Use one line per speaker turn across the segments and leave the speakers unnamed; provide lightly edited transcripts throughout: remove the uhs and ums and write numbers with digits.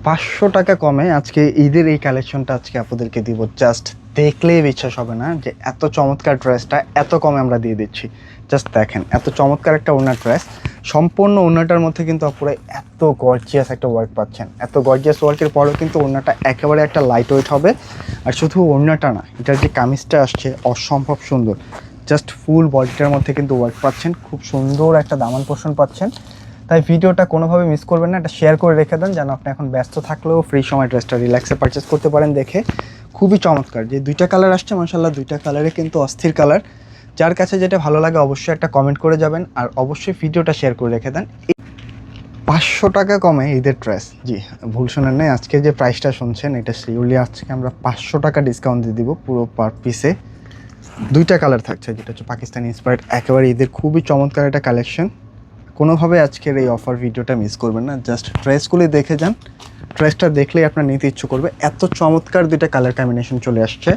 500 টাকা কমে আজকে ঈদের এই কালেকশনটা আজকে আপনাদেরকে দিব। জাস্ট দেখলেই বিশ্বাস হবে না যে এত চমৎকার ড্রেসটা এত কমে আমরা দিয়ে দিচ্ছি। জাস্ট দেখেন, এত চমৎকার একটা ওড়না ড্রেস, সম্পূর্ণ ওড়নাটার মধ্যে কিন্তু আপনারা এত গর্জিয়াস একটা ওয়ার্ক পাচ্ছেন। এত গর্জিয়াস ওয়ার্কের পরেও কিন্তু ওড়নাটা একেবারে একটা লাইট ওয়েট হবে। আর শুধু ওড়নাটা না, এটার যে কামিজটা আসছে অসম্ভব সুন্দর। জাস্ট ফুল বডিটার মধ্যে কিন্তু ওয়ার্ক পাচ্ছেন, খুব সুন্দর একটা দামান পোর্শন পাচ্ছেন। তাই ভিডিওটা কোনোভাবে মিস করবেন না, এটা শেয়ার করে রেখে দেন যেন আপনি এখন ব্যস্ত থাকলেও ফ্রি সময় ড্রেসটা রিল্যাক্সে পারচেস করতে পারেন। দেখে খুবই চমৎকার, যে দুইটা কালার আসছে মাশাআল্লাহ, দুইটা কালারে কিন্তু অস্থির কালার। যার কাছে যেটা ভালো লাগে অবশ্যই একটা কমেন্ট করে যাবেন, আর অবশ্যই ভিডিওটা শেয়ার করে রেখে দেন। 500 টাকা কমে ঈদের ড্রেস, জি ভুল শোনেন নাই, আজকে যে প্রাইসটা শুনছেন এটা শিওরলি আজকে আমরা 500 টাকা ডিসকাউন্ট দিয়ে দিব পুরো পার পিসে। দুইটা কালার থাকছে, যেটা হচ্ছে পাকিস্তানি ইন্সপায়ার্ড, একেবারে ঈদের খুবই চমৎকার একটা কালেকশন। কোনোভাবে আজকের এই অফার ভিডিওটা মিস করবেন না, জাস্ট ড্রেসগুলি দেখে যান। ড্রেসটা দেখলেই আপনার নিতে ইচ্ছুক করবে, এত চমৎকার দুইটা কালার কম্বিনেশন চলে আসছে।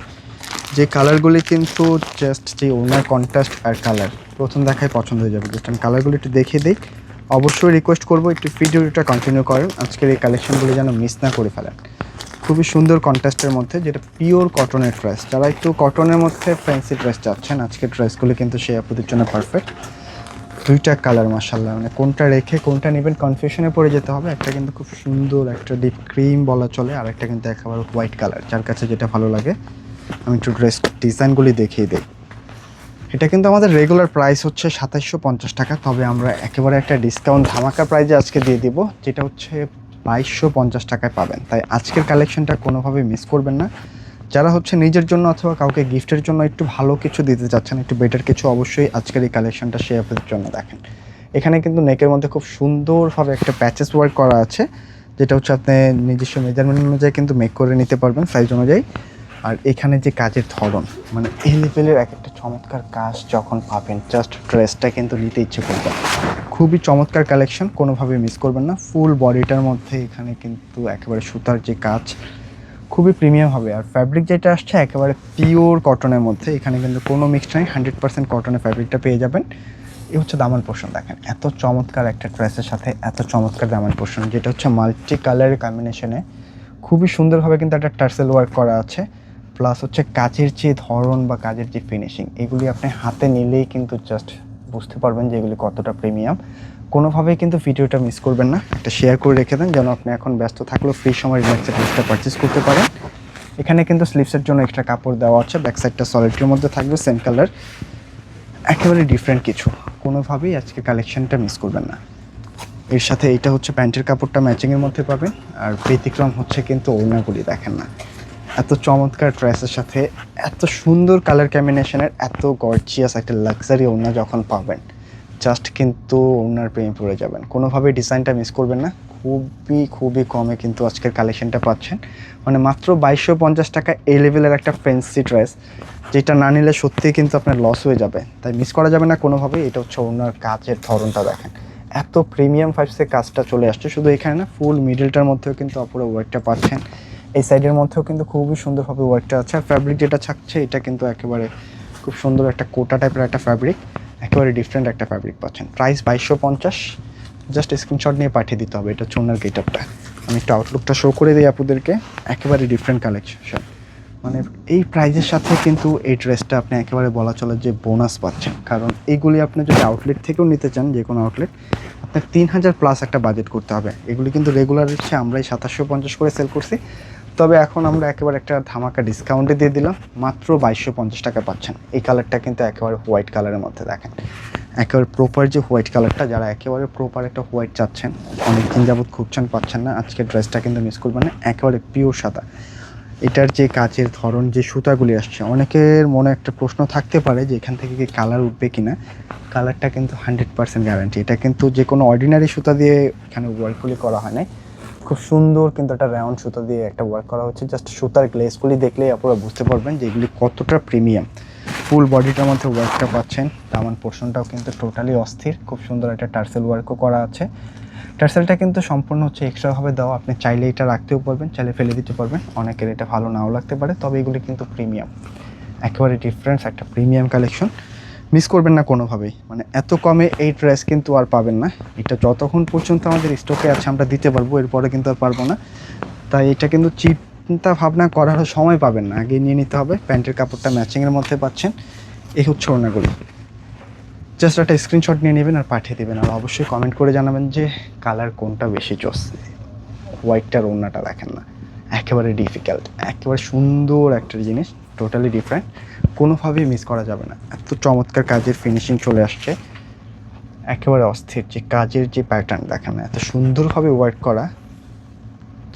যে কালারগুলি কিন্তু জাস্ট যে ওনার কন্ট্রাস্ট আর কালার প্রথম দেখায় পছন্দ হয়ে যাবে। জাস্ট আমি কালারগুলি একটু দেখিয়ে দিই। অবশ্যই রিকোয়েস্ট করবো একটু ভিডিওটা কন্টিনিউ করেন, আজকের এই কালেকশনগুলি যেন মিস না করে ফেলেন। খুবই সুন্দর কন্ট্রাস্টের মধ্যে, যেটা পিওর কটনের ড্রেস। যারা একটু কটনের মধ্যে ফ্যান্সি ড্রেস চাচ্ছেন, আজকের ড্রেসগুলি কিন্তু সেই আপনাদের জন্য পারফেক্ট। দুইটা কালার মাশাআল্লাহ, মানে কোনটা রেখে কোনটা নেবেন কনফিউশনে পড়ে যেতে হবে। একটা কিন্তু খুব সুন্দর একটা ডিপ ক্রিম বলা চলে, আর একটা কিন্তু একেবারে হোয়াইট কালার। যার কাছে যেটা ভালো লাগে, আমি একটু ড্রেস ডিজাইনগুলি দেখিয়ে দিই। এটা কিন্তু আমাদের রেগুলার প্রাইস হচ্ছে 2750 টাকা, তবে আমরা একেবারে একটা ডিসকাউন্ট ধামাকা প্রাইজে আজকে দিয়ে দিব, যেটা হচ্ছে 2250 টাকায় পাবেন। তাই আজকের কালেকশনটা কোনোভাবে মিস করবেন না। যারা হচ্ছে নিজের জন্য অথবা কাউকে গিফটের জন্য একটু ভালো কিছু দিতে চাচ্ছেন, একটু বেটার কিছু, অবশ্যই আজকের এই কালেকশনটা সে আপনাদের জন্য দেখেন। এখানে কিন্তু নেকের মধ্যে খুব সুন্দরভাবে একটা প্যাচেস ওয়ার্ক করা আছে, যেটা হচ্ছে আপনি নিজস্ব মেজারমেন্ট অনুযায়ী কিন্তু মেক করে নিতে পারবেন সাইজ অনুযায়ী। আর এখানে যে কাজের ধরন, মানে এই লেভেলের এক একটা চমৎকার কাজ যখন পাবেন, জাস্ট ড্রেসটা কিন্তু নিতে ইচ্ছে করবে। খুবই চমৎকার কালেকশন, কোনোভাবে মিস করবেন না। ফুল বডিটার মধ্যে এখানে কিন্তু একেবারে সুতার যে কাজ, খুবই প্রিমিয়াম হবে। আর ফ্যাব্রিক যেটা আসছে একেবারে পিওর কটনের মধ্যে, এখানে কিন্তু কোনো মিক্স নাই, 100% কটনের ফ্যাব্রিকটা পেয়ে যাবেন। এই হচ্ছে দামান পোর্শন, দেখেন এত চমৎকার একটা ড্রেসের সাথে এত চমৎকার দামান পোর্শন, যেটা হচ্ছে মাল্টি কালারের কম্বিনেশনে খুবই সুন্দরভাবে কিন্তু একটা টার্সেল ওয়ার্ক করা আছে। প্লাস হচ্ছে কাজের যে ধরন বা কাজের যে ফিনিশিং, এগুলি আপনি হাতে নিলেই কিন্তু জাস্ট বুঝতে পারবেন যে এগুলি কতটা প্রিমিয়াম। কোনোভাবেই কিন্তু ভিডিওটা মিস করবেন না, একটা শেয়ার করে রেখে দেন যেন আপনি এখন ব্যস্ত থাকলেও ফ্রি সময় রিল্যাক্সে ড্রেসটা পারচেস করতে পারেন। এখানে কিন্তু স্লিভসের জন্য এক্সট্রা কাপড় দেওয়া আছে, ব্যাক সাইডটা সলিডের মধ্যে থাকবে, সেম কালার, একেবারে ডিফারেন্ট কিছু। কোনোভাবেই আজকে কালেকশনটা মিস করবেন না। এর সাথে এটা হচ্ছে প্যান্টের কাপড়টা ম্যাচিংয়ের মধ্যে পাবেন। আর ব্যতিক্রম হচ্ছে কিন্তু ওড়নাগুলি দেখেন না, এত চমৎকার ড্রেসের সাথে এত সুন্দর কালার কম্বিনেশনের এত গর্জিয়াস একটা লাক্সারি ওড়না যখন পাবেন, জাস্ট কিন্তু ওড়নার প্রেমে পড়ে যাবেন। কোনোভাবেই ডিজাইনটা মিস করবেন না। খুবই খুবই কমে কিন্তু আজকের কালেকশনটা পাচ্ছেন, মানে মাত্র 2250 টাকা এই লেভেলের একটা ফ্যান্সি ড্রেস, যেটা না নিলে সত্যিই কিন্তু আপনার লস হয়ে যাবে। তাই মিস করা যাবে না কোনোভাবেই। এটা হচ্ছে ওড়নার কাজের ধরনটা দেখেন, এত প্রিমিয়াম ফাইভসের কাজটা চলে আসছে। শুধু এখানে না, ফুল মিডলটার মধ্যেও কিন্তু আপুরা ওয়ার্কটা পাচ্ছেন, এই সাইডের মধ্যেও কিন্তু খুবই সুন্দরভাবে ওয়ার্কটা আছে। আর ফ্যাব্রিক যেটা থাকছে এটা কিন্তু একেবারে খুব সুন্দর একটা কোটা টাইপের একটা ফ্যাব্রিক, একেবারে ডিফারেন্ট একটা ফ্যাব্রিক পাচ্ছেন। প্রাইস 2250, জাস্ট স্ক্রিনশট নিয়ে পাঠিয়ে দিতে হবে। এটা চুনার গেট আপটা আমি একটু আউটলুকটা শো করে দিই আপনাদেরকে, একেবারে ডিফারেন্ট কালেকশন। মানে এই প্রাইজের সাথে কিন্তু এই ড্রেসটা আপনি একেবারে বলা চলে যে বোনাস পাচ্ছেন, কারণ এইগুলি আপনি যদি আউটলেট থেকেও নিতে চান, যে কোনো আউটলেট, আপনার 3000+ একটা বাজেট করতে হবে। এগুলি কিন্তু রেগুলার হচ্ছে আমরাই 2750 করে সেল করছি, তবে এখন আমরা একেবারে একটা ধামাকা ডিসকাউন্টে দিয়ে দিলাম, মাত্র 2250 টাকা পাচ্ছেন। এই কালারটা কিন্তু একেবারে হোয়াইট কালারের মধ্যে দেখেন, একেবারে প্রপার যে হোয়াইট কালারটা, যারা একেবারে প্রপার একটা হোয়াইট চাচ্ছেন, অনেকদিন যাবত খুঁজছেন পাচ্ছেন না, আজকের ড্রেসটা কিন্তু মিস করবেন না, একেবারে পিওর সাদা। এটার যে কাজের ধরন, যে সুতাগুলি আসছে, অনেকের মনে একটা প্রশ্ন থাকতে পারে যে এখান থেকে কি কালার উঠবে কিনা। কালারটা কিন্তু 100% গ্যারান্টি। এটা কিন্তু যে কোনো অর্ডিনারি সুতা দিয়ে এখানে ওয়ার্কগুলি করা হয় না, খুব সুন্দর কিন্তু একটা রাউন্ড সুতা দিয়ে একটা ওয়ার্ক করা হচ্ছে। জাস্ট সুতার গ্লেসগুলি দেখলেই আপনারা বুঝতে পারবেন যে এগুলি কতটা প্রিমিয়াম। ফুল বডিটার মধ্যে ওয়ার্কটা পাচ্ছেন, দামান পোর্শনটাও কিন্তু টোটালি অস্থির, খুব সুন্দর একটা টার্সেল ওয়ার্কও করা আছে। টার্সেলটা কিন্তু সম্পূর্ণ হচ্ছে এক্সট্রাভাবে দেওয়া, আপনি চাইলে এটা রাখতেও পারবেন, চাইলে ফেলে দিতে পারবেন, অনেকের এটা ভালো নাও লাগতে পারে, তবে এগুলি কিন্তু প্রিমিয়াম, একেবারে ডিফারেন্স একটা প্রিমিয়াম কালেকশন। মিস করবেন না কোনোভাবেই। মানে এত কমে এই ড্রেস কিন্তু আর পাবেন না। এটা যতক্ষণ পর্যন্ত আমাদের স্টকে আছে আমরা দিতে পারবো, এরপরে কিন্তু আর পারবো না। তাই এটা কিন্তু চিন্তা ভাবনা করার সময় পাবেন না, আগে নিয়ে নিতে হবে। প্যান্টের কাপড়টা ম্যাচিংয়ের মধ্যে পাচ্ছেন। এই হচ্ছে ওড়নাগুলো। জাস্ট একটা স্ক্রিনশট নিয়ে নেবেন আর পাঠিয়ে দেবেন। আর অবশ্যই কমেন্ট করে জানাবেন যে কালার কোনটা বেশি চয়েস। হোয়াইটটার ওড়নাটা দেখেন না, একেবারে ডিফিকাল্ট, একেবারে সুন্দর একটা জিনিস, টোটালি ডিফারেন্ট, কোনোভাবেই মিস করা যাবে না। এত চমৎকার কাজের ফিনিশিং চলে আসছে, একেবারে অস্থির। যে কাজের যে প্যাটার্ন দেখেন না, এত সুন্দরভাবে ওয়ার্ক করা,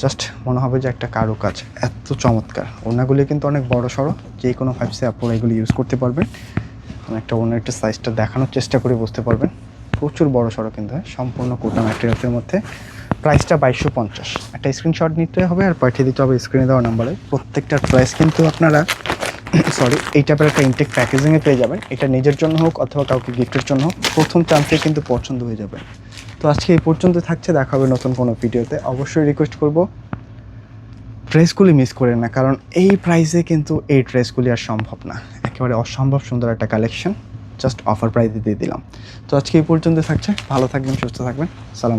জাস্ট মনে হবে যে একটা কারুকাজ, এত চমৎকার। ওড়নাগুলি কিন্তু অনেক বড় সড়ো, যে কোনো 5C আপনারা এগুলি ইউজ করতে পারবেন। আমি একটা ওড়নার একটা সাইজটা দেখানোর চেষ্টা করে বুঝতে পারবেন, প্রচুর বড় সড়ো কিন্তু, সম্পূর্ণ কোটা ম্যাটেরিয়ালসের মধ্যে। প্রাইসটা 2250। একটা স্ক্রিনশট নিতে হবে আর পাঠিয়ে দিতে হবে স্ক্রিনে দেওয়া নাম্বারে। প্রত্যেকটার প্রাইস কিন্তু আপনারা সরি এই টাইপের একটা ইনটেক প্যাকেজিংয়ে পেয়ে যাবেন। এটা নিজের জন্য হোক অথবা কাউকে গিফটের জন্য হোক, প্রথম চান্সে কিন্তু পছন্দ হয়ে যাবে। তো আজকে এই পর্যন্ত থাকছে, দেখা হবে নতুন কোনো ভিডিওতে। অবশ্যই রিকোয়েস্ট করব ড্রেসগুলি মিস করেন না, কারণ এই প্রাইসে কিন্তু এই ড্রেসগুলি আর সম্ভব না। একেবারে অসম্ভব সুন্দর একটা কালেকশন, জাস্ট অফার প্রাইসে দিয়ে দিলাম। তো আজকে এই পর্যন্ত থাকছে, ভালো থাকবেন, সুস্থ থাকবেন, সালাম।